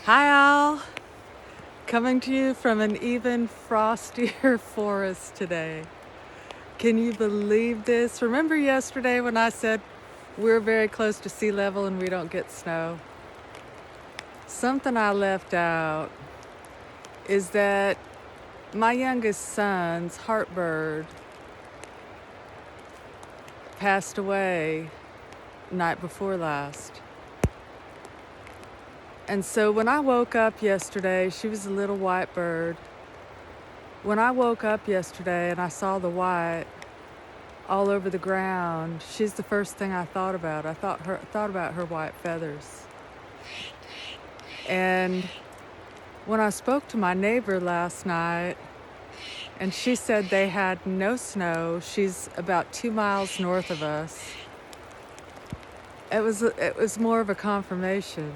Hi, all. Coming to you from an even frostier forest today. Can you believe this? Remember yesterday when I said we're very close to sea level and we don't get snow? Something I left out is that my youngest son's Heartbird passed away night before last. And so when I woke up yesterday, she was a little white bird. When I woke up yesterday and I saw the white all over the ground, she's the first thing I thought about. I thought about her white feathers. And when I spoke to my neighbor last night, and she said they had no snow, she's about 2 miles north of us. It was more of a confirmation.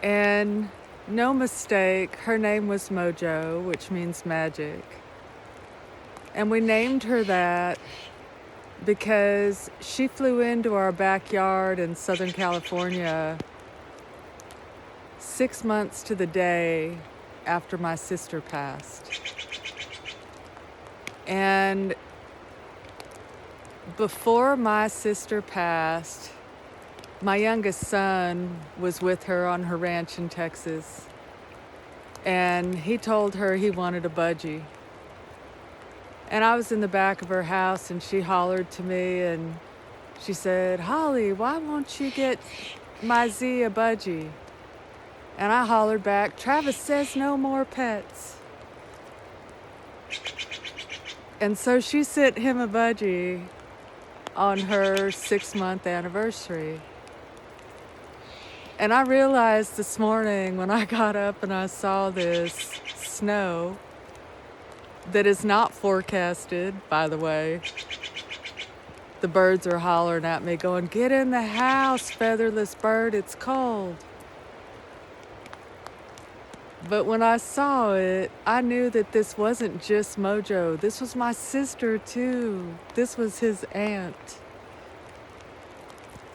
And no mistake, her name was Mojo, which means magic. And we named her that because she flew into our backyard in Southern California 6 months to the day after my sister passed. And before my sister passed, my youngest son was with her on her ranch in Texas. And he told her he wanted a budgie. And I was in the back of her house and she hollered to me and she said, "Holly, why won't you get my Z a budgie?" And I hollered back, "Travis says no more pets." And so she sent him a budgie on her 6-month anniversary. And I realized this morning when I got up and I saw this snow that is not forecasted, by the way. The birds are hollering at me going, "Get in the house, featherless bird, it's cold." But when I saw it, I knew that this wasn't just Mojo. This was my sister too. This was his aunt.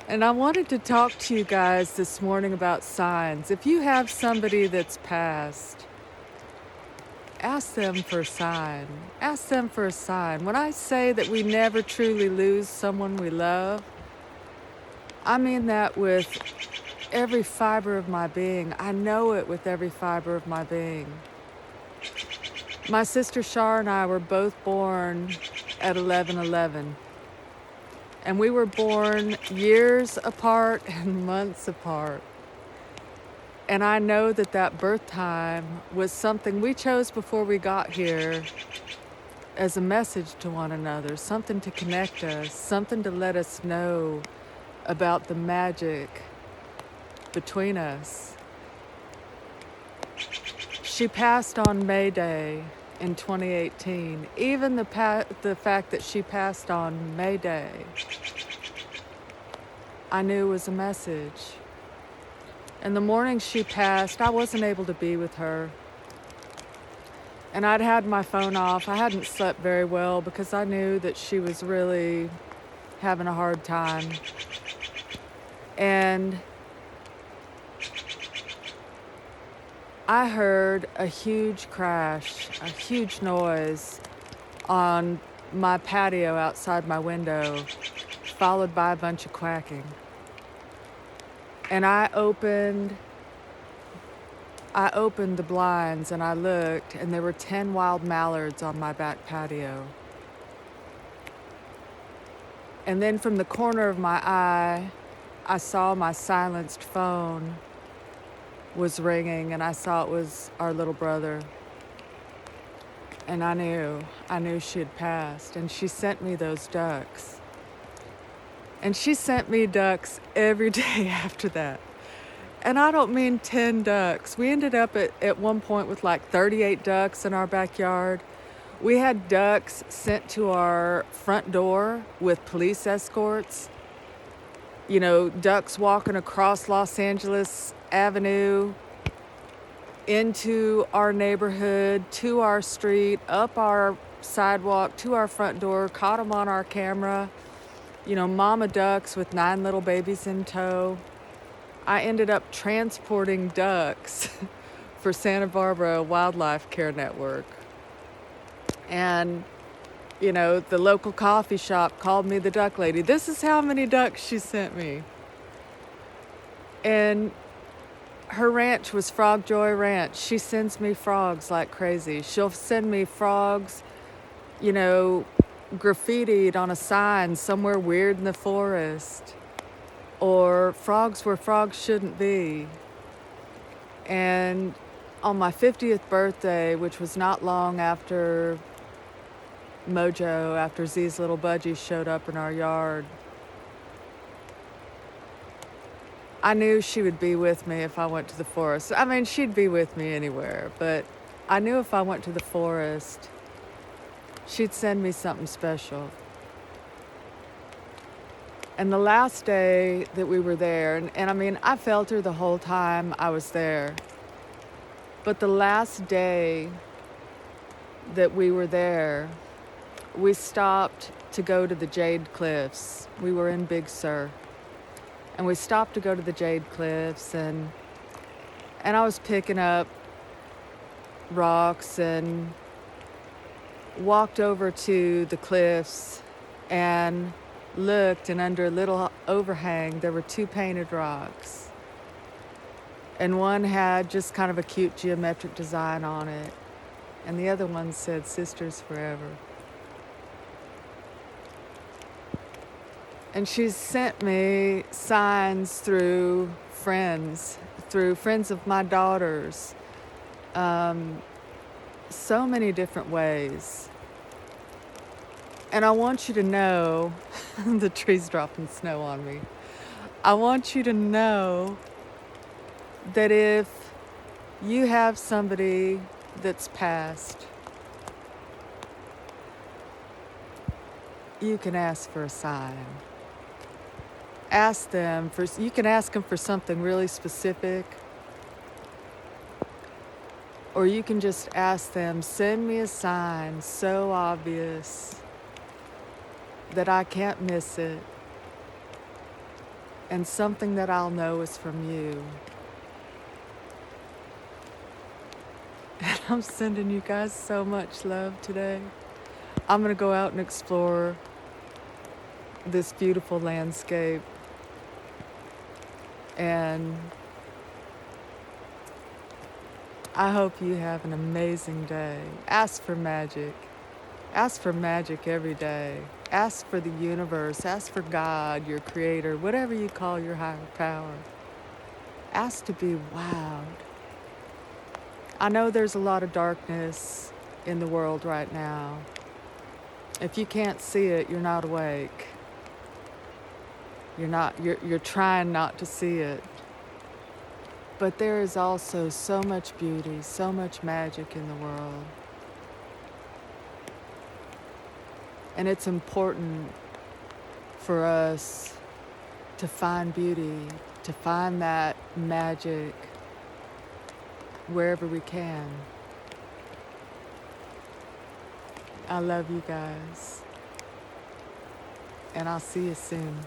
And I wanted to talk to you guys this morning about signs. If you have somebody that's passed, ask them for a sign. Ask them for a sign. When I say that we never truly lose someone we love, I mean that with every fiber of my being. I know it with every fiber of my being. My sister Shar and I were both born at 11/11. And we were born years apart and months apart. And I know that that birth time was something we chose before we got here as a message to one another, something to connect us, something to let us know about the magic between us. She passed on May Day in 2018. Even the fact that she passed on May Day, I knew was a message. And the morning she passed, I wasn't able to be with her. And I'd had my phone off. I hadn't slept very well because I knew that she was really having a hard time. And I heard a huge crash, a huge noise on my patio outside my window, followed by a bunch of quacking. And I opened the blinds and I looked, and there were 10 wild mallards on my back patio. And then from the corner of my eye, I saw my silenced phone was ringing, and I saw it was our little brother. And I knew she had passed, and she sent me those ducks. And she sent me ducks every day after that. And I don't mean 10 ducks. We ended up at one point with like 38 ducks in our backyard. We had ducks sent to our front door with police escorts. You know, ducks walking across Los Angeles Avenue into our neighborhood, to our street, up our sidewalk, to our front door, caught them on our camera. You know, mama ducks with 9 little babies in tow. I ended up transporting ducks for Santa Barbara Wildlife Care Network. And, the local coffee shop called me the duck lady. This is how many ducks she sent me. And her ranch was Frog Joy Ranch. She sends me frogs like crazy. She'll send me frogs, graffitied on a sign somewhere weird in the forest, or frogs where frogs shouldn't be. And on my 50th birthday, which was not long after Mojo, after Z's little budgie showed up in our yard, I knew she would be with me if I went to the forest. I mean, she'd be with me anywhere, but I knew if I went to the forest, she'd send me something special. And the last day that we were there, and I mean, I felt her the whole time I was there, but the last day that we were there, we stopped to go to the Jade Cliffs. We were in Big Sur. And we stopped to go to the Jade Cliffs, and I was picking up rocks and walked over to the cliffs and looked, and under a little overhang there were two painted rocks. And one had just kind of a cute geometric design on it, and the other one said Sisters Forever. And she's sent me signs through friends of my daughters, so many different ways. And I want you to know, the tree's dropping snow on me. I want you to know that if you have somebody that's passed, you can ask for a sign. You can ask them for something really specific, or you can just ask them, send me a sign so obvious that I can't miss it, and something that I'll know is from you. And I'm sending you guys so much love today. I'm gonna go out and explore this beautiful landscape. And I hope you have an amazing day. Ask for magic. Ask for magic every day. Ask for the universe. Ask for God, your creator, whatever you call your higher power. Ask to be wowed. I know there's a lot of darkness in the world right now. If you can't see it, you're not awake. You're trying not to see it. But there is also so much beauty, so much magic in the world. And it's important for us to find beauty, to find that magic wherever we can. I love you guys. And I'll see you soon.